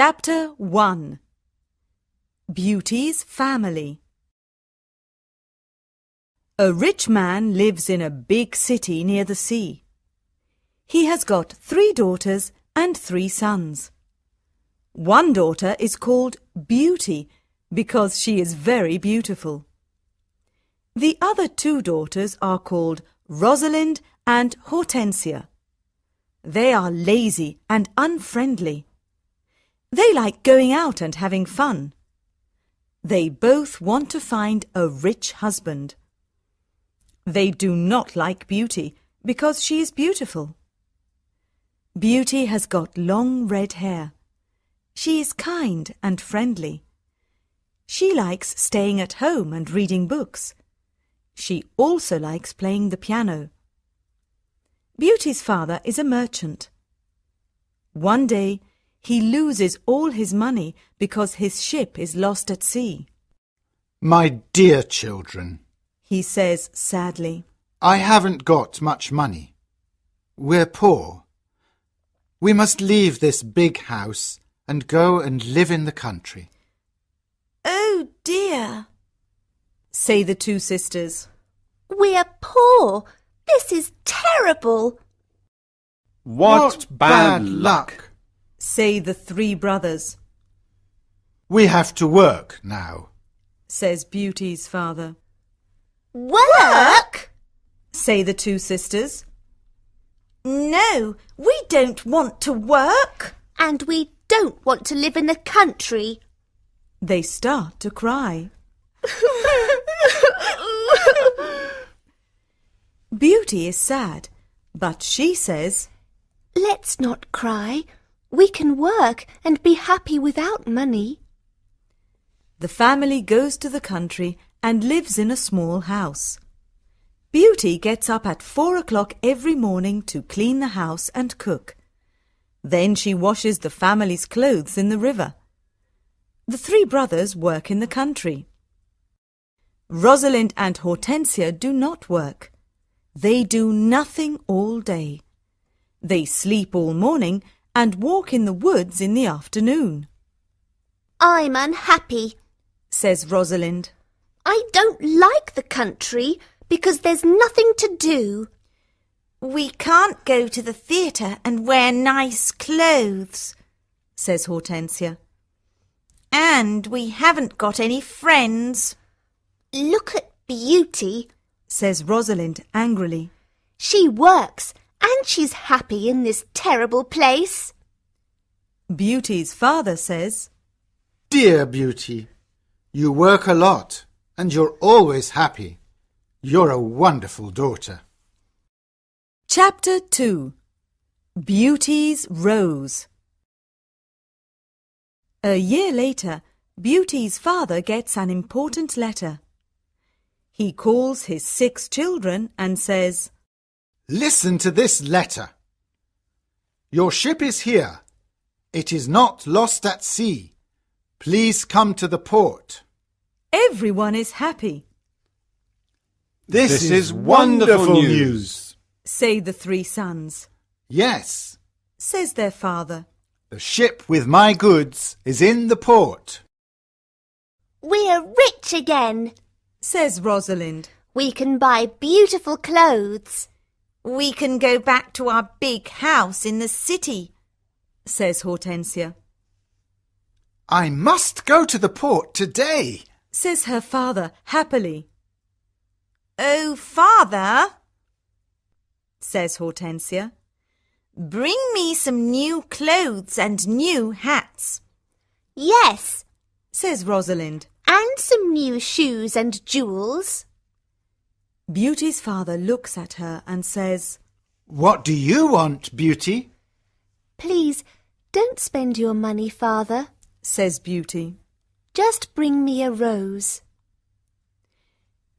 Chapter 1 Beauty's Family. A rich man lives in a big city near the sea. He has got 3 daughters and 3 sons. One daughter is called Beauty because she is very beautiful. The other 2 daughters are called Rosalind and Hortensia. They are lazy and unfriendly. They like going out and having fun. They both want to find a rich husband. They do not like Beauty because she is beautiful. Beauty has got long red hair. She is kind and friendly. She likes staying at home and reading books. She also likes playing the piano. Beauty's father is a merchant. One day, he loses all his money because his ship is lost at sea. My dear children, He says sadly, I haven't got much money. We're poor. We must leave this big house and go and live in the country. Oh dear, say the 2 sisters. we're poor. This is terrible. What bad luck! Say the 3 brothers, We have to work now. says Beauty's father. Work? Say the 2 sisters. No, we don't want to work. And we don't want to live in the country. They start to cry. Beauty is sad, but she says, Let's not cry. We can work and be happy without money. The family goes to the country and lives in a small house. Beauty gets up at 4 o'clock every morning to clean the house and cook. Then she washes the family's clothes in the river. The 3 brothers work in the country. Rosalind and Hortensia do not work. They do nothing all day. They sleep all morning and walk in the woods in the afternoon, I'm unhappy. says Rosalind. I don't like the country because there's nothing to do. We can't go to the theatre and wear nice clothes, says Hortensia. and we haven't got any friends. Look at Beauty. Says Rosalind angrily. She works and she's happy in this terrible place. Beauty's father says, Dear Beauty, you work a lot and you're always happy. You're a wonderful daughter. Chapter 2 Beauty's Rose. A year later, Beauty's father gets an important letter. He calls his 6 children and says, Listen to this letter. Your ship is here. It is not lost at sea. Please come to the port. Everyone is happy, This is wonderful news. say the 3 sons. Yes, Says their father. the ship with my goods is in the port. We're rich again. Says Rosalind. We can buy beautiful clothes. We can go back to our big house in the city. Says Hortensia. I must go to the port today. Says her father happily. Oh, Father, Says Hortensia. bring me some new clothes and new hats. Yes, Says Rosalind. and some new shoes and jewels. Beauty's father looks at her and says, What do you want, Beauty? Please, don't spend your money, Father. says Beauty. Just bring me a rose.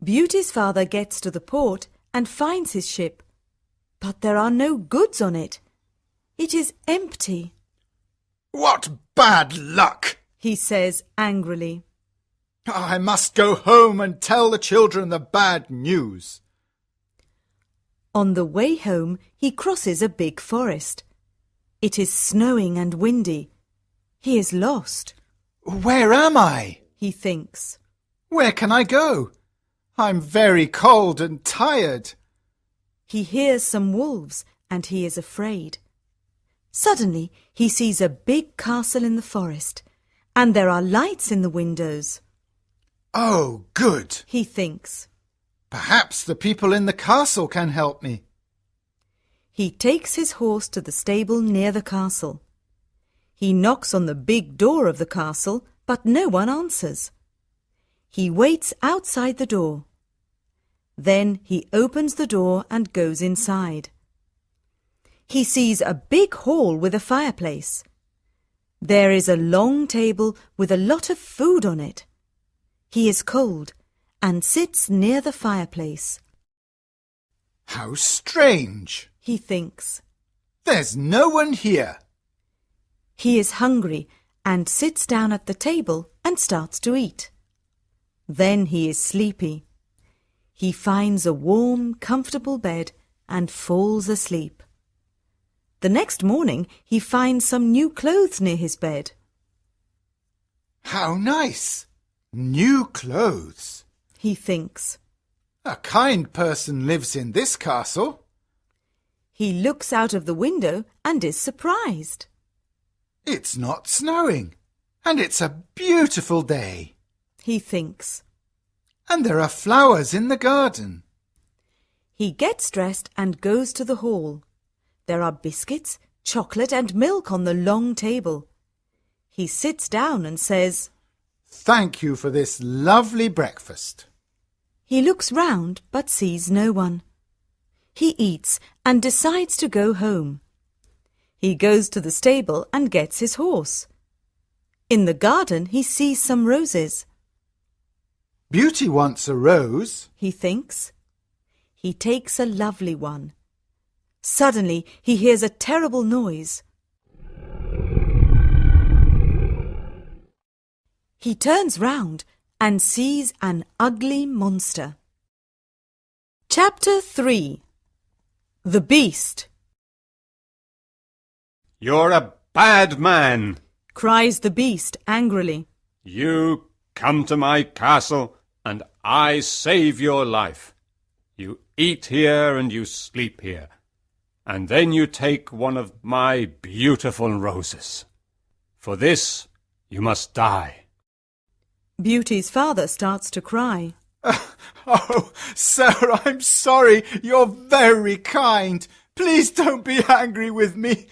Beauty's father gets to the port and finds his ship, but there are no goods on it. It is empty, What bad luck! he says angrily. I must go home and tell the children the bad news. On the way home, he crosses a big forest. It is snowing and windy. He is lost, Where am I? he thinks. Where can I go? I'm very cold and tired. He hears some wolves and he is afraid. Suddenly he sees a big castle in the forest, and there are lights in the windows. Oh, good. He thinks. Perhaps the people in the castle can help me. He takes his horse to the stable near the castle. He knocks on the big door of the castle, but no one answers. He waits outside the door. Then he opens the door and goes inside. He sees a big hall with a fireplace. There is a long table with a lot of food on it. He is cold and sits near the fireplace. How strange. He thinks. There's no one here. He is hungry and sits down at the table and starts to eat. Then he is sleepy. He finds a warm, comfortable bed and falls asleep. The next morning he finds some new clothes near his bed. How nice. New clothes. He thinks. A kind person lives in this castle. He looks out of the window and is surprised. It's not snowing, and it's a beautiful day. He thinks. And there are flowers in the garden. He gets dressed and goes to the hall. There are biscuits, chocolate and milk on the long table. He sits down and says, Thank you for this lovely breakfast. He looks round but sees no one. He eats and decides to go home. He goes to the stable and gets his horse. In the garden he sees some roses. Beauty wants a rose. He thinks. He takes a lovely one. Suddenly he hears a terrible noise. He turns round and sees an ugly monster. Chapter 3. The Beast. You're a bad man. Cries the Beast angrily. You come to my castle and I save your life. You eat here and you sleep here. And then you take one of my beautiful roses. For this you must die. Beauty's father starts to cry. Oh, sir, I'm sorry. You're very kind. Please don't be angry with me.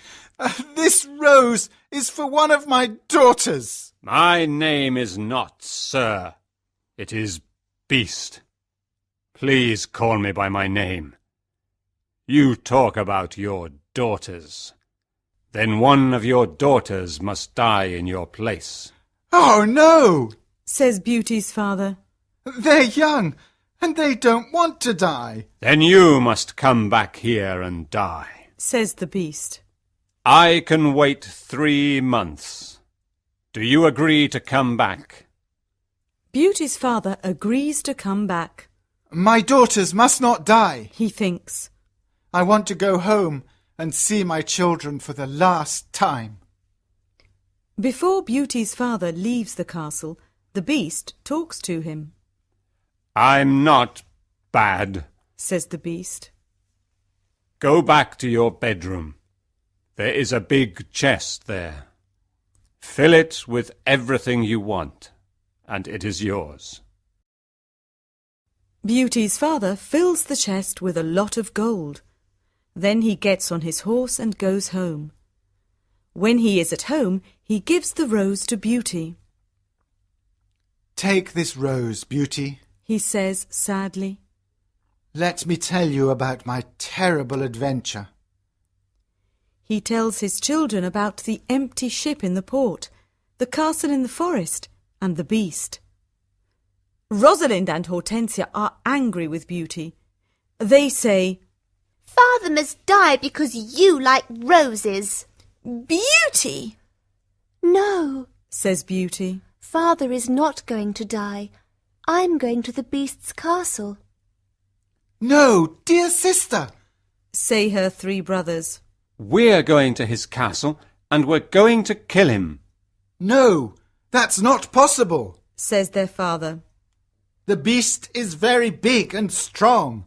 This rose is for one of my daughters. My name is not Sir. It is Beast. Please call me by my name. You talk about your daughters. Then one of your daughters must die in your place. Oh, no, Says Beauty's father. they're young and they don't want to die. Then you must come back here and die. Says the Beast. I can wait 3 months. Do you agree to come back? Beauty's father agrees to come back. My daughters must not die. He thinks. I want to go home and see my children for the last time. Before Beauty's father leaves the castle, the Beast talks to him. I'm not bad. Says the Beast. Go back to your bedroom. There is a big chest there. Fill it with everything you want, and it is yours. Beauty's father fills the chest with a lot of gold. Then he gets on his horse and goes home. When he is at home, he gives the rose to Beauty. Take this rose, Beauty. He says sadly. Let me tell you about my terrible adventure. He tells his children about the empty ship in the port, the castle in the forest, and the Beast. Rosalind and Hortensia are angry with Beauty. They say, Father must die because you like roses. Beauty! No, Says Beauty. Father is not going to die. I'm going to the Beast's castle. No, dear sister. Say her 3 brothers. We're going to his castle, and we're going to kill him. No, that's not possible, says their father. The beast is very big and strong.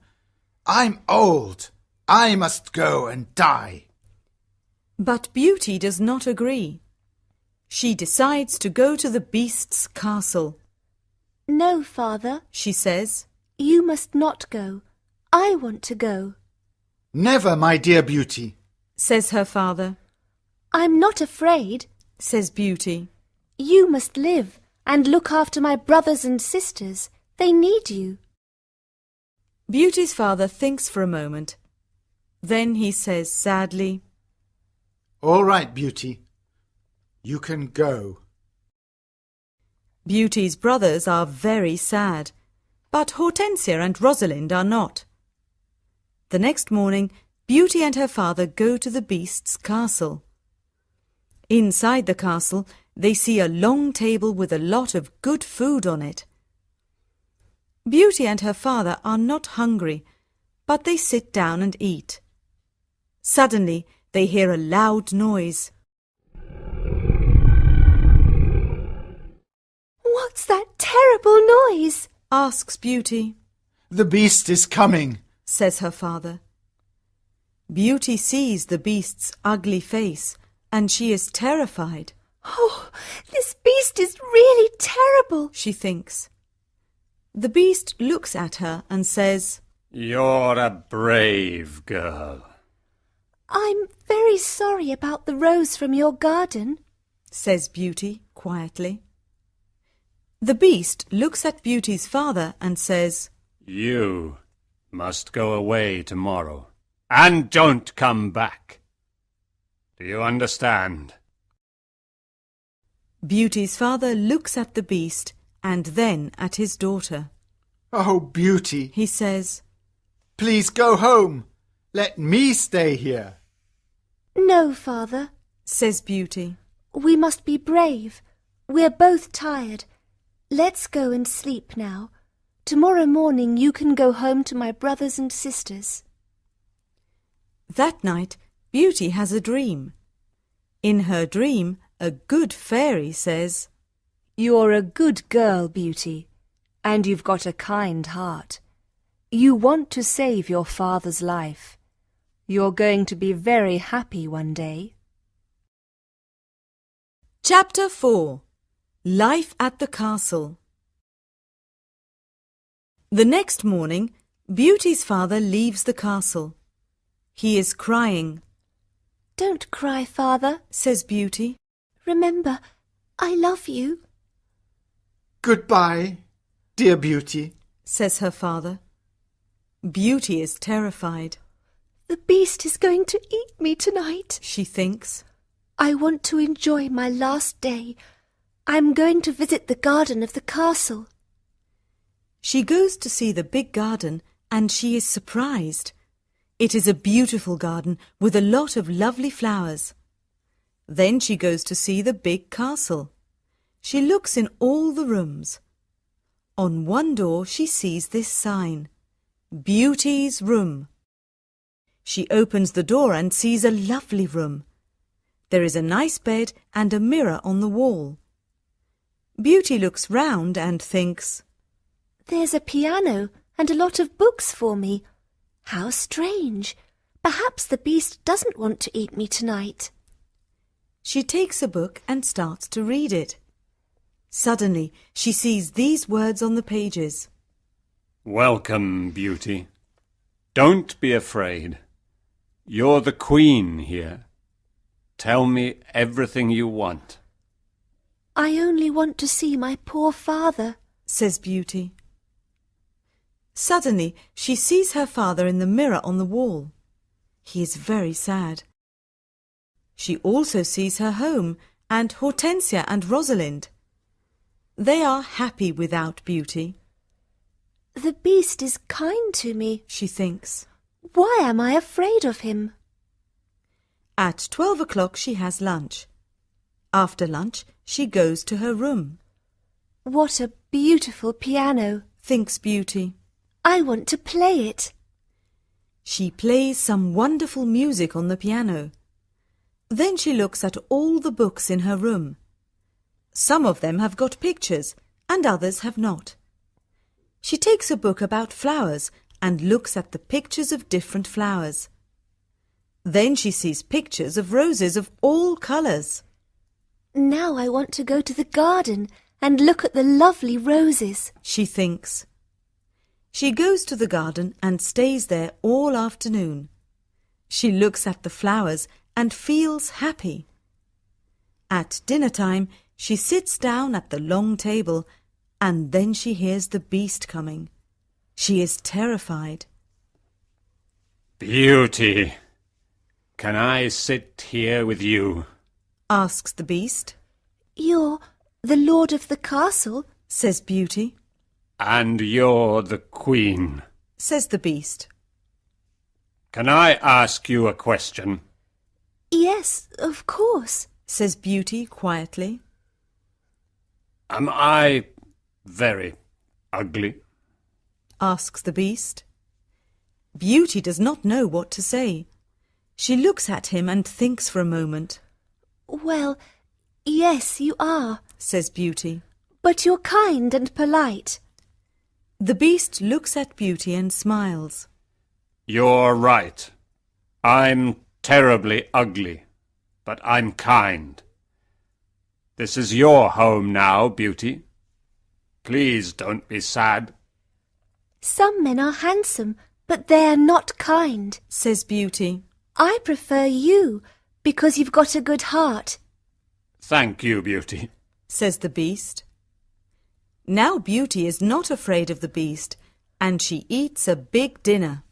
I'm old. I must go and die. But Beauty does not agree. She decides to go to the beast's castle. No, father, She says, you must not go. I want to go. Never, my dear Beauty. says her father, I'm not afraid. says Beauty. You must live and look after my brothers and sisters. They need you. Beauty's father thinks for a moment. Then he says sadly, All right, Beauty. You can go. Beauty's brothers are very sad, but Hortensia and Rosalind are not. The next morning, Beauty and her father go to the beast's castle. Inside the castle, they see a long table with a lot of good food on it. Beauty and her father are not hungry, but they sit down and eat. Suddenly, they hear a loud noise. What's that terrible noise? Asks Beauty, The beast is coming. says her father. Beauty sees the beast's ugly face, and she is terrified, Oh, this beast is really terrible. she thinks. The beast looks at her and says, You're a brave girl. I'm very sorry about the rose from your garden. says Beauty quietly. The beast looks at Beauty's father and says, You must go away tomorrow, and don't come back. Do you understand? Beauty's father looks at the beast and then at his daughter. Oh, Beauty, He says, please go home. Let me stay here. No, father. says Beauty. We must be brave. We're both tired. Let's go and sleep now. Tomorrow morning you can go home to my brothers and sisters. That night, Beauty has a dream. In her dream, a good fairy says, You're a good girl, Beauty, and you've got a kind heart. You want to save your father's life. You're going to be very happy one day. Chapter 4. Life at the Castle. The next morning, Beauty's father leaves the castle. He is crying, Don't cry, father. says Beauty. Remember, I love you. Goodbye, dear Beauty. says her father. Beauty is terrified, The beast is going to eat me tonight. she thinks. I want to enjoy my last day. I'm going to visit the garden of the castle. She goes to see the big garden and she is surprised. It is a beautiful garden with a lot of lovely flowers. Then she goes to see the big castle. She looks in all the rooms. On one door she sees this sign, Beauty's Room. She opens the door and sees a lovely room. There is a nice bed and a mirror on the wall. Beauty looks round and thinks, There's a piano and a lot of books for me. How strange. Perhaps the beast doesn't want to eat me tonight. She takes a book and starts to read it. Suddenly, she sees these words on the pages. Welcome, Beauty. Don't be afraid. You're the queen here. Tell me everything you want. I only want to see my poor father. Says Beauty. Suddenly, she sees her father in the mirror on the wall. He is very sad. She also sees her home and Hortensia and Rosalind. They are happy without Beauty, The beast is kind to me. she thinks. Why am I afraid of him? At 12 o'clock she has lunch. After lunch, she goes to her room, What a beautiful piano. thinks Beauty. I want to play it. She plays some wonderful music on the piano. Then she looks at all the books in her room. Some of them have got pictures and others have not. She takes a book about flowers and looks at the pictures of different flowers. Then she sees pictures of roses of all colours. Now I want to go to the garden and look at the lovely roses. She thinks. She goes to the garden and stays there all afternoon. She looks at the flowers and feels happy. At dinner time, she sits down at the long table and then she hears the beast coming. She is terrified. Beauty, can I sit here with you? Asks the beast. You're the lord of the castle? Says Beauty. And you're the queen. Says the beast. Can I ask you a question? Yes, of course. Says Beauty quietly. Am I very ugly? Asks the beast. Beauty does not know what to say. She looks at him and thinks for a moment. Well, yes, you are. Says Beauty. But you're kind and polite. The beast looks at Beauty and smiles. You're right. I'm terribly ugly, but I'm kind. This is your home now, Beauty. Please don't be sad. Some men are handsome, but they're not kind. Says Beauty. I prefer you because you've got a good heart. Thank you, Beauty. Says the beast. Now Beauty is not afraid of the beast, and she eats a big dinner.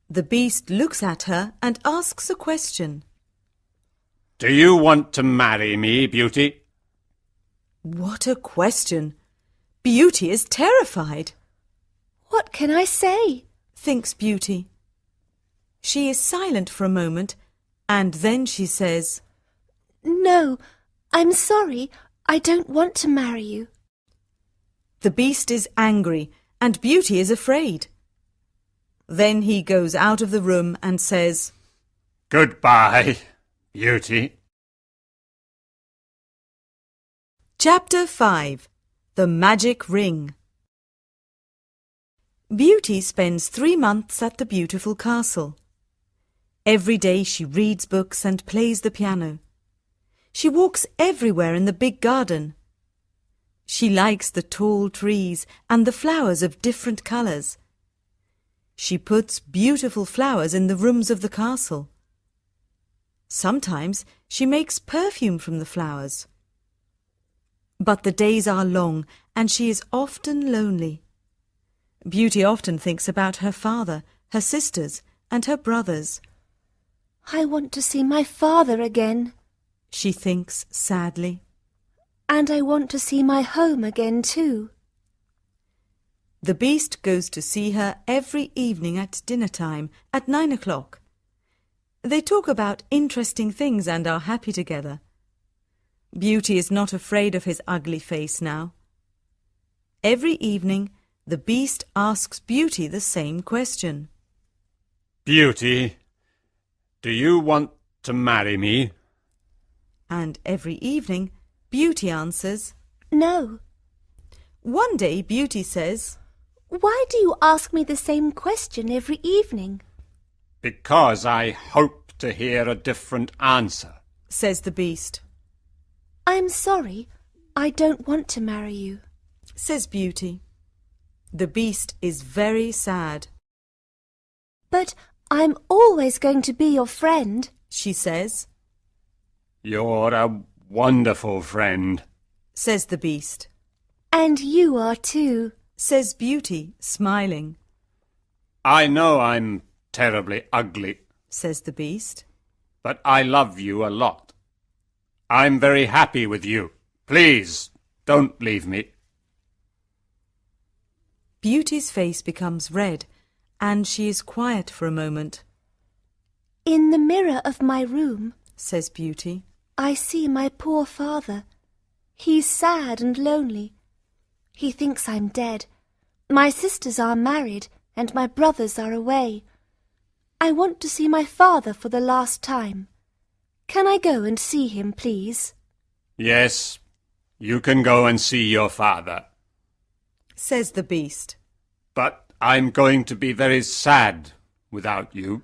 The beast looks at her and asks a question. Do you want to marry me, Beauty? What a question! Beauty is terrified. What can I say? Thinks Beauty. She is silent for a moment, and then she says, No, I'm sorry. I don't want to marry you. The beast is angry, and Beauty is afraid. Then he goes out of the room and says, Goodbye, Beauty. Chapter 5. The Magic Ring. Beauty spends 3 months at the beautiful castle. Every day she reads books and plays the piano. She walks everywhere in the big garden. She likes the tall trees and the flowers of different colours. She puts beautiful flowers in the rooms of the castle. Sometimes she makes perfume from the flowers. But the days are long and she is often lonely. Beauty often thinks about her father, her sisters, and her brothers. I want to see my father again. She thinks sadly. And I want to see my home again too. The beast goes to see her every evening at dinner time at 9 o'clock. They talk about interesting things and are happy together. Beauty is not afraid of his ugly face now. Every evening, the beast asks Beauty the same question. Beauty, do you want to marry me? And every evening, Beauty answers, No. One day Beauty says, Why do you ask me the same question every evening? Because I hope to hear a different answer. Says the beast. I'm sorry. I don't want to marry you. Says Beauty. The beast is very sad. But I'm always going to be your friend. She says. You're a wonderful friend. Says the beast. And you are too. Says Beauty, smiling. I know I'm terribly ugly, Says the beast. but I love you a lot. I'm very happy with you. Please, don't leave me. Beauty's face becomes red, and she is quiet for a moment. In the mirror of my room, Says Beauty. I see my poor father. He's sad and lonely. He thinks I'm dead. My sisters are married and my brothers are away. I want to see my father for the last time. Can I go and see him, please? Yes, you can go and see your father. says the beast. But I'm going to be very sad without you.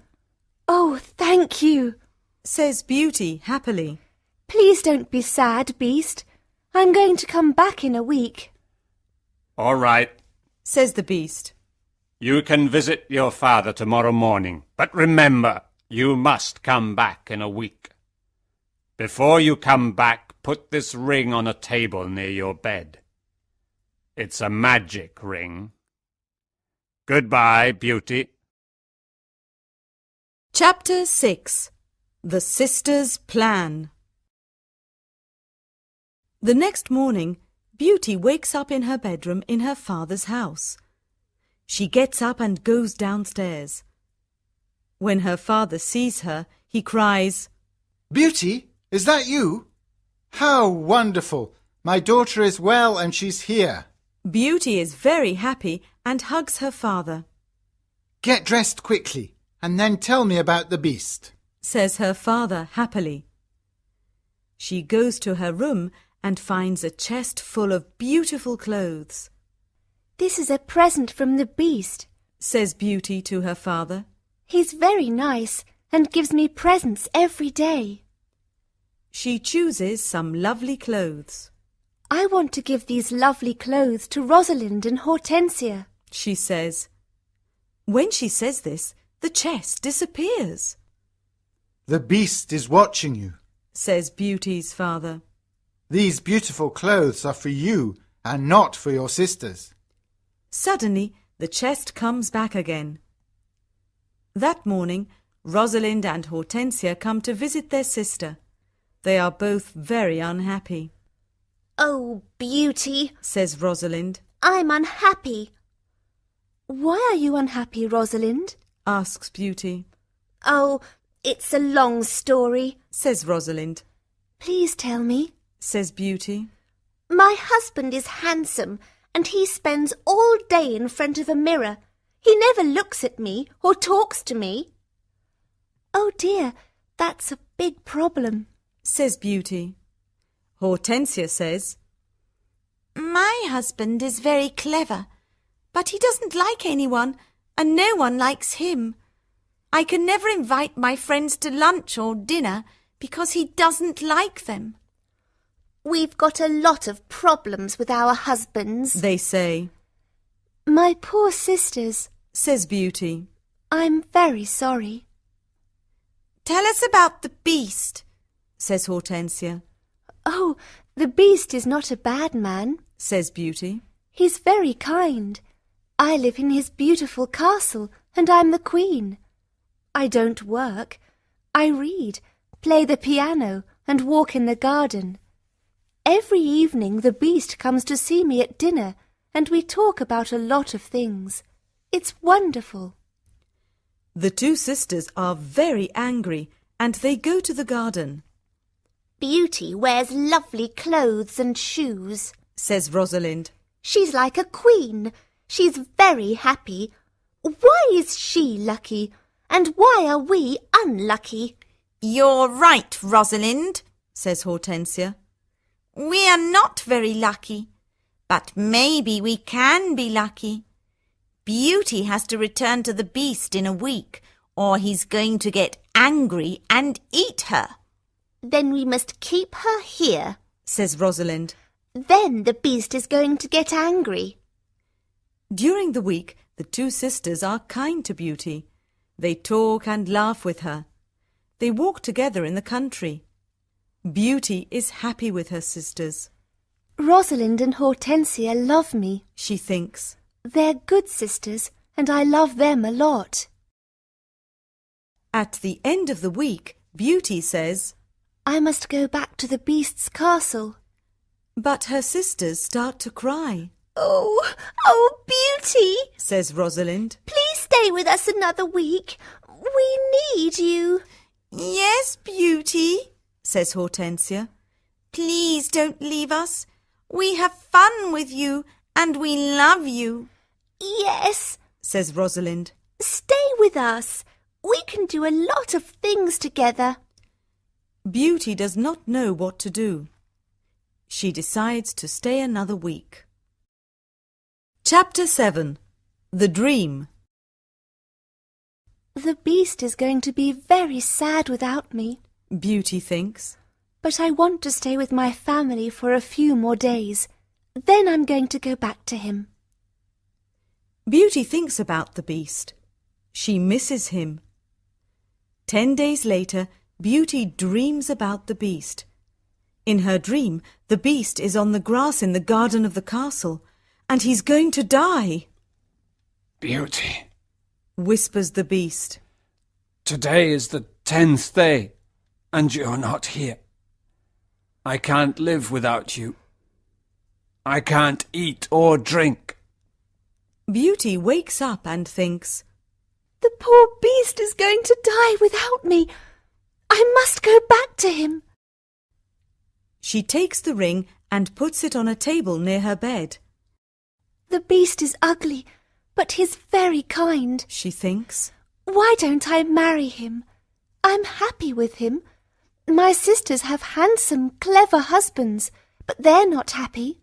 Oh, thank you. Says Beauty happily. Please don't be sad, Beast. I'm going to come back in a week. All right, Says the beast. you can visit your father tomorrow morning. But remember, you must come back in a week. Before you come back, put this ring on a table near your bed. It's a magic ring. Goodbye, Beauty. Chapter 6. The Sisters' Plan. The next morning, Beauty wakes up in her bedroom in her father's house. She gets up and goes downstairs. When her father sees her, he cries, Beauty, is that you? How wonderful! My daughter is well and she's here. Beauty is very happy and hugs her father. Get dressed quickly and then tell me about the beast. Says her father happily. She goes to her room and finds a chest full of beautiful clothes. This is a present from the Beast. Says Beauty to her father. He's very nice and gives me presents every day. She chooses some lovely clothes. I want to give these lovely clothes to Rosalind and Hortensia. She says. When she says this, the chest disappears. The beast is watching you. Says Beauty's father. These beautiful clothes are for you and not for your sisters. Suddenly, the chest comes back again. That morning, Rosalind and Hortensia come to visit their sister. They are both very unhappy. Oh, Beauty, Says Rosalind. I'm unhappy. Why are you unhappy, Rosalind? Asks Beauty. Oh, it's a long story. Says Rosalind. Please tell me. Says Beauty. My husband is handsome and he spends all day in front of a mirror. He never looks at me or talks to me. Oh dear, that's a big problem. Says Beauty. Hortensia says, My husband is very clever, but he doesn't like anyone, and no one likes him. I can never invite my friends to lunch or dinner because he doesn't like them. We've got a lot of problems with our husbands. they say. My poor sisters, Says Beauty. I'm very sorry. Tell us about the beast. Says Hortensia. Oh, the Beast is not a bad man. Says Beauty. He's very kind. I live in his beautiful castle and I'm the queen. I don't work. I read, play the piano and walk in the garden. Every evening the Beast comes to see me at dinner and we talk about a lot of things. It's wonderful. The two sisters are very angry and they go to the garden. Beauty wears lovely clothes and shoes. Says Rosalind. She's like a queen. She's very happy. Why is she lucky? And why are we unlucky? You're right, Rosalind, Says Hortensia. we are not very lucky, but maybe we can be lucky. Beauty has to return to the beast in a week, or he's going to get angry and eat her. Then we must keep her here. Says Rosalind. Then the Beast is going to get angry. During the week, the two sisters are kind to Beauty. They talk and laugh with her. They walk together in the country. Beauty is happy with her sisters. Rosalind and Hortensia love me. She thinks. They're good sisters, and I love them a lot. At the end of the week, Beauty says, I must go back to the Beast's castle. but her sisters start to cry. Oh, Beauty! Says Rosalind. Please stay with us another week. We need you. Yes, Beauty, Says Hortensia. please don't leave us. We have fun with you and we love you. Yes, Says Rosalind. stay with us. We can do a lot of things together. Beauty does not know what to do. She decides to stay another week. Chapter 7. The Dream. The beast is going to be very sad without me, Beauty thinks. but I want to stay with my family for a few more days. Then I'm going to go back to him. Beauty thinks about the beast. She misses him. 10 days later, Beauty dreams about the beast. In her dream, the beast is on the grass in the garden of the castle, and he's going to die. Beauty, Whispers the beast. today is the 10th day, and you're not here. I can't live without you. I can't eat or drink. Beauty wakes up and thinks, The poor beast is going to die without me. I must go back to him. She takes the ring and puts it on a table near her bed. The beast is ugly, but he's very kind. She thinks. Why don't I marry him? I'm happy with him. My sisters have handsome, clever husbands, but they're not happy.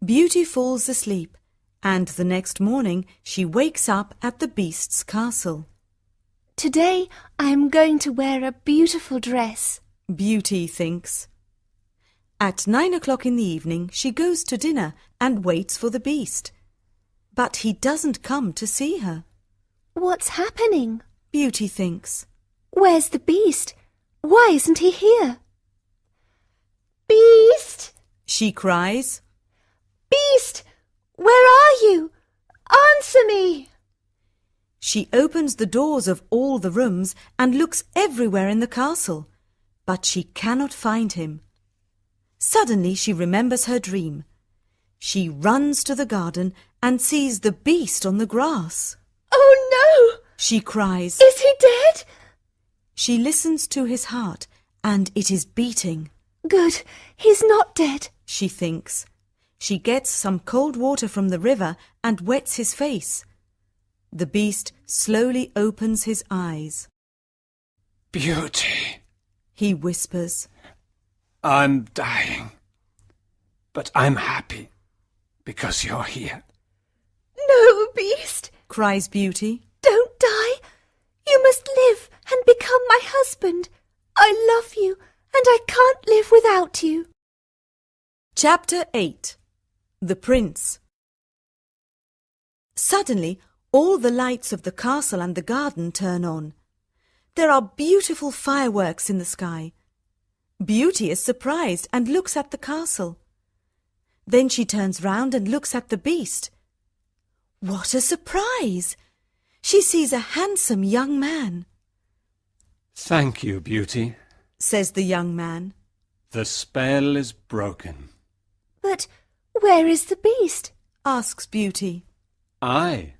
Beauty falls asleep, and the next morning she wakes up at the beast's castle. Today I am going to wear a beautiful dress. Beauty thinks. At 9 o'clock in the evening she goes to dinner and waits for the beast. But he doesn't come to see her. What's happening? Beauty thinks. Where's the beast? Why isn't he here? Beast! She cries. Beast! Where are you? Answer me! She opens the doors of all the rooms and looks everywhere in the castle, but she cannot find him. Suddenly she remembers her dream. She runs to the garden and sees the beast on the grass. Oh no! She cries. Is he dead? She listens to his heart, and it is beating. Good, he's not dead. She thinks. She gets some cold water from the river and wets his face. The beast slowly opens his eyes. Beauty, He whispers. I'm dying. But I'm happy because you're here. No, Beast, Cries Beauty. don't die. You must live and become my husband. I love you and I can't live without you. Chapter 8. The Prince. Suddenly, all the lights of the castle and the garden turn on. There are beautiful fireworks in the sky. Beauty is surprised and looks at the castle. Then she turns round and looks at the beast. What a surprise! She sees a handsome young man. Thank you, Beauty. Says the young man. The spell is broken. But where is the beast? Asks Beauty. I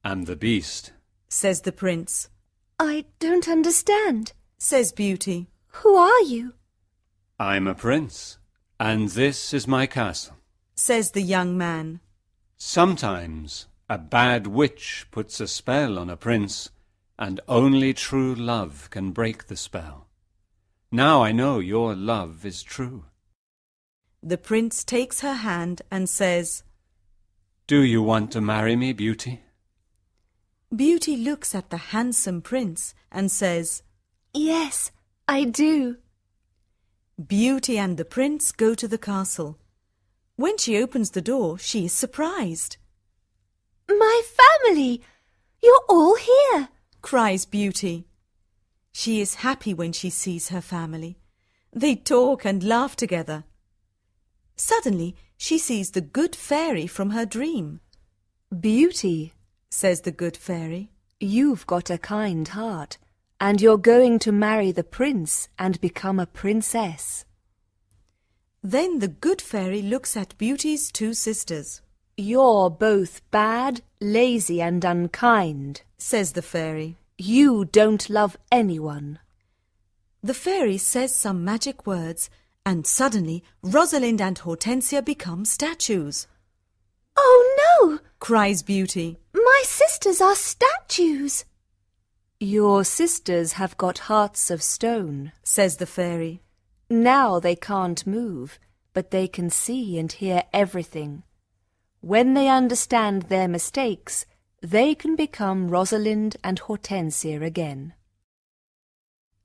am the beast. Says the prince. I don't understand. Says Beauty. Who are you? I'm a prince, and this is my castle. Says the young man. Sometimes a bad witch puts a spell on a prince, and only true love can break the spell. Now I know your love is true. The prince takes her hand and says, Do you want to marry me, Beauty? Beauty looks at the handsome prince and says, Yes, I do. Beauty and the prince go to the castle. When she opens the door, she is surprised. My family! You're all here. Cries Beauty. She is happy when she sees her family. They talk and laugh together. Suddenly, she sees the good fairy from her dream. Beauty, Says the good fairy. you've got a kind heart, and you're going to marry the prince and become a princess. Then the good fairy looks at Beauty's two sisters. You're both bad, lazy, and unkind. Says the fairy. You don't love anyone. The fairy says some magic words, and suddenly Rosalind and Hortensia become statues. Oh no! Cries Beauty. My sisters are statues. Your sisters have got hearts of stone. Says the fairy. Now they can't move but they can see and hear everything. When they understand their mistakes, they can become Rosalind and Hortensia again.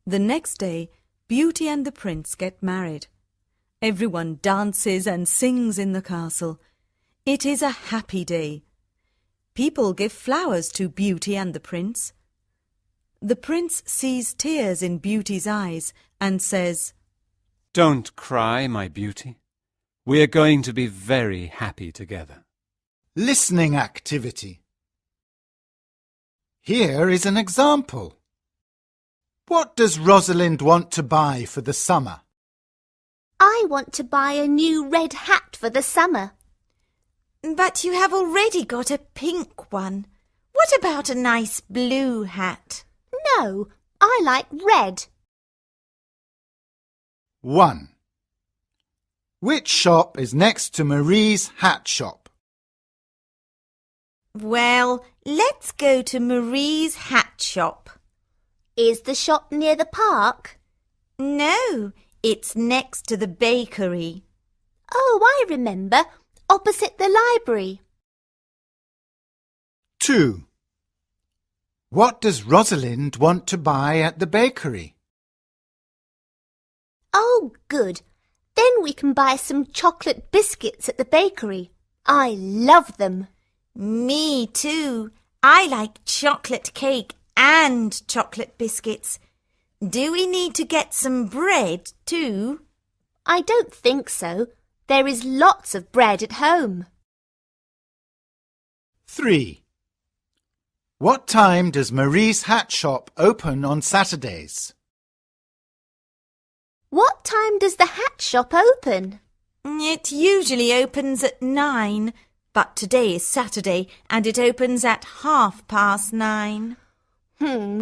The next day, Beauty and the prince get married. Everyone dances and sings in the castle. It is a happy day. People give flowers to Beauty and the prince. The prince sees tears in Beauty's eyes and says, Don't cry, my beauty. We're going to be very happy together. Listening activity. Here is an example. What does Rosalind want to buy for the summer? I want to buy a new red hat for the summer. But you have already got a pink one. What about a nice blue hat? No, I like red. 1. Which shop is next to Marie's hat shop? Well, let's go to Marie's hat shop. Is the shop near the park? No, it's next to the bakery. Oh, I remember. Opposite the library. 2. What does Rosalind want to buy at the bakery? Oh, good. Then we can buy some chocolate biscuits at the bakery. I love them. Me too. I like chocolate cake and chocolate biscuits. Do we need to get some bread too? I don't think so. There is lots of bread at home. 3. What time does Marie's hat shop open on Saturdays? What time does the hat shop open? It usually opens at 9, but today is Saturday and it opens at 9:30.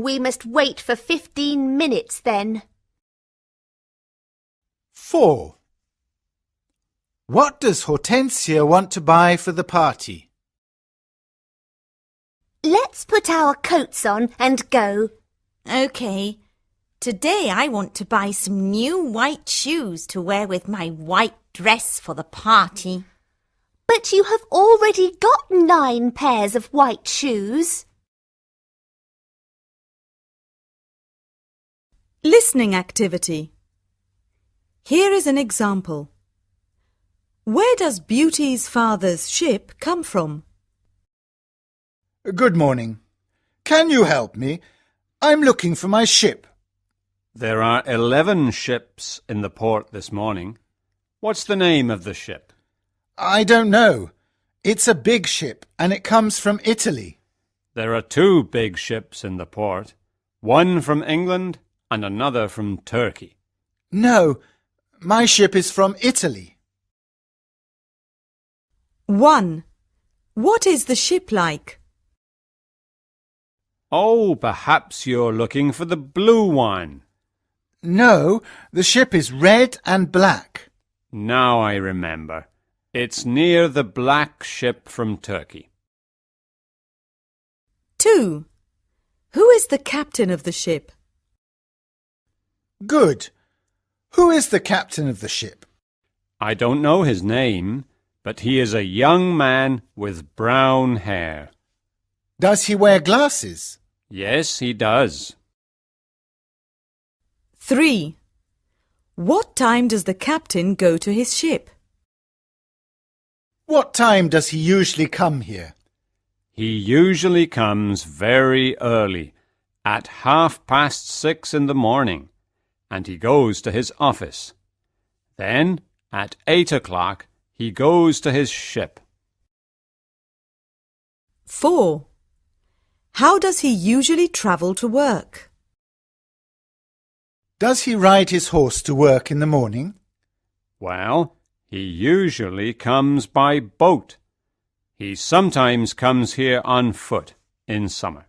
We must wait for 15 minutes then. 4. What does Hortensia want to buy for the party? Let's put our coats on and go. OK. Today I want to buy some new white shoes to wear with my white dress for the party. But you have already got 9 pairs of white shoes. Listening activity. Here is an example. Where does Beauty's father's ship come from? Good morning. Can you help me? I'm looking for my ship. There are 11 ships in the port this morning. What's the name of the ship? I don't know. It's a big ship and it comes from Italy. There are 2 big ships in the port, one from England and another from Turkey. No, my ship is from Italy. 1. What is the ship like? Oh, perhaps you're looking for the blue one. No, the ship is red and black. Now I remember. It's near the black ship from Turkey. 2. Who is the captain of the ship? Good. Who is the captain of the ship? I don't know his name, but he is a young man with brown hair. Does he wear glasses? Yes, he does. 3. What time does the captain go to his ship? What time does he usually come here? He usually comes very early, at 6:30 in the morning, and he goes to his office. Then, at 8 o'clock, he goes to his ship. 4. How does he usually travel to work? Does he ride his horse to work in the morning? Well, he usually comes by boat. He sometimes comes here on foot in summer.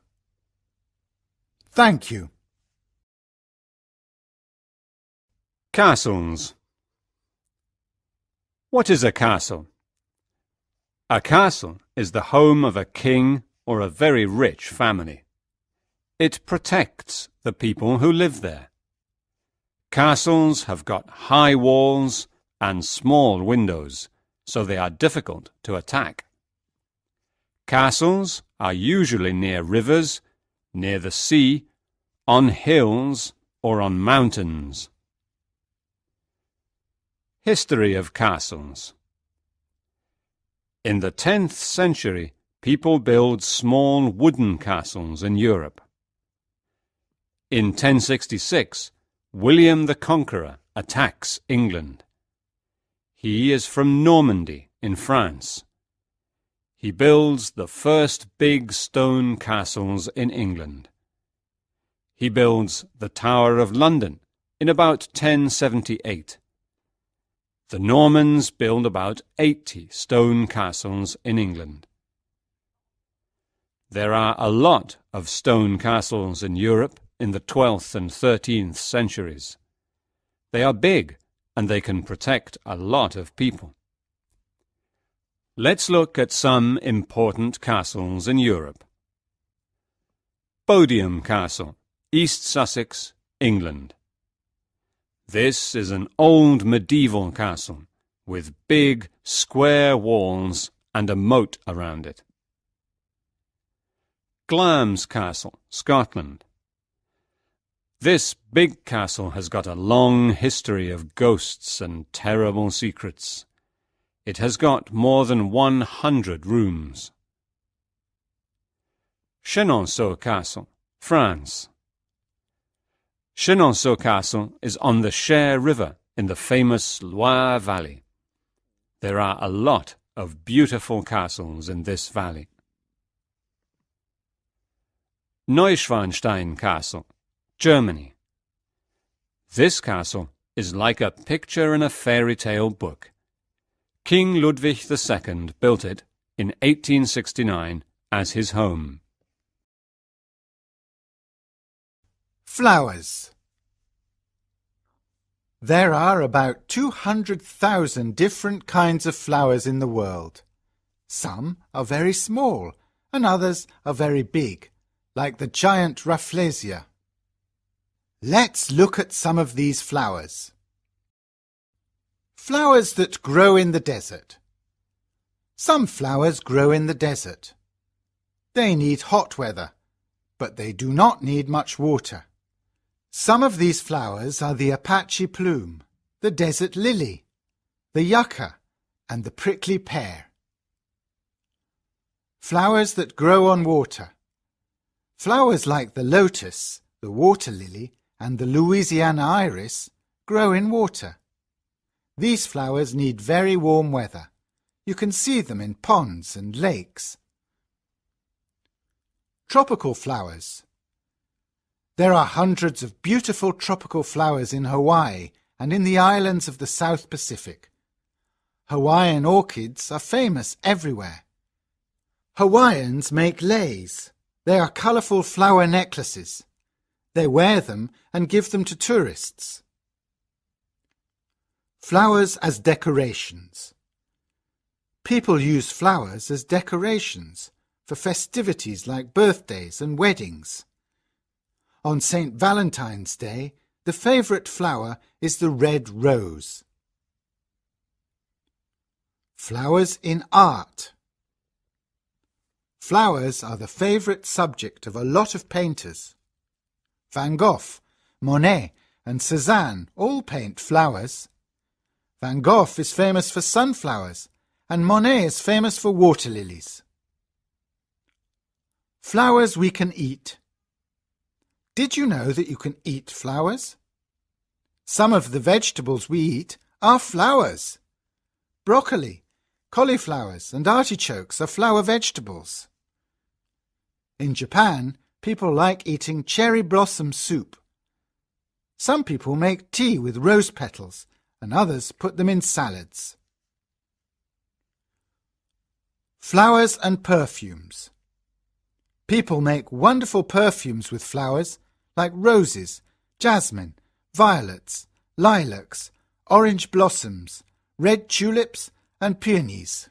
Thank you. Castles. What is a castle? A castle is the home of a king or a very rich family. It protects the people who live there. Castles have got high walls and small windows, so they are difficult to attack. Castles are usually near rivers, near the sea, on hills, or on mountains. History of castles. In the 10th century, people built small wooden castles in Europe. In 1066, William the Conqueror attacks England. He is from Normandy in France. He builds the first big stone castles in England. He builds the Tower of London in about 1078. The Normans build about 80 stone castles in England. There are a lot of stone castles in Europe in the 12th and 13th centuries. They are big and they can protect a lot of people. Let's look at some important castles in Europe. Bodiam Castle, East Sussex, England. This is an old medieval castle with big square walls and a moat around it. Glamis Castle, Scotland. This big castle has got a long history of ghosts and terrible secrets. It has got more than 100 rooms. Chenonceau Castle, France. Chenonceau Castle is on the Cher River in the famous Loire Valley. There are a lot of beautiful castles in this valley. Neuschwanstein Castle, Germany. This castle is like a picture in a fairy tale book. King Ludwig II built it in 1869 as his home. Flowers. There are about 200,000 different kinds of flowers in the world. Some are very small and others are very big, like the giant Rafflesia. Let's look at some of these flowers. Flowers that grow in the desert. Some flowers grow in the desert. They need hot weather, but they do not need much water. Some of these flowers are the Apache plume, the desert lily, the yucca, and the prickly pear. Flowers that grow on water. Flowers like the lotus, the water lily, and the Louisiana iris grow in water. These flowers need very warm weather. You can see them in ponds and lakes. Tropical flowers. There are hundreds of beautiful tropical flowers in Hawaii and in the islands of the South Pacific. Hawaiian orchids are famous everywhere. Hawaiians make leis. They are colourful flower necklaces. They wear them and give them to tourists. Flowers as decorations. People use flowers as decorations for festivities like birthdays and weddings. On St. Valentine's Day, the favourite flower is the red rose. Flowers in art. Flowers are the favourite subject of a lot of painters. Van Gogh, Monet and Cézanne all paint flowers. Van Gogh is famous for sunflowers and Monet is famous for water lilies. Flowers we can eat. Did you know that you can eat flowers? Some of the vegetables we eat are flowers. Broccoli, cauliflowers and artichokes are flower vegetables. In Japan, people like eating cherry blossom soup. Some people make tea with rose petals and others put them in salads. Flowers and perfumes. People make wonderful perfumes with flowers like roses, jasmine, violets, lilacs, orange blossoms, red tulips and peonies.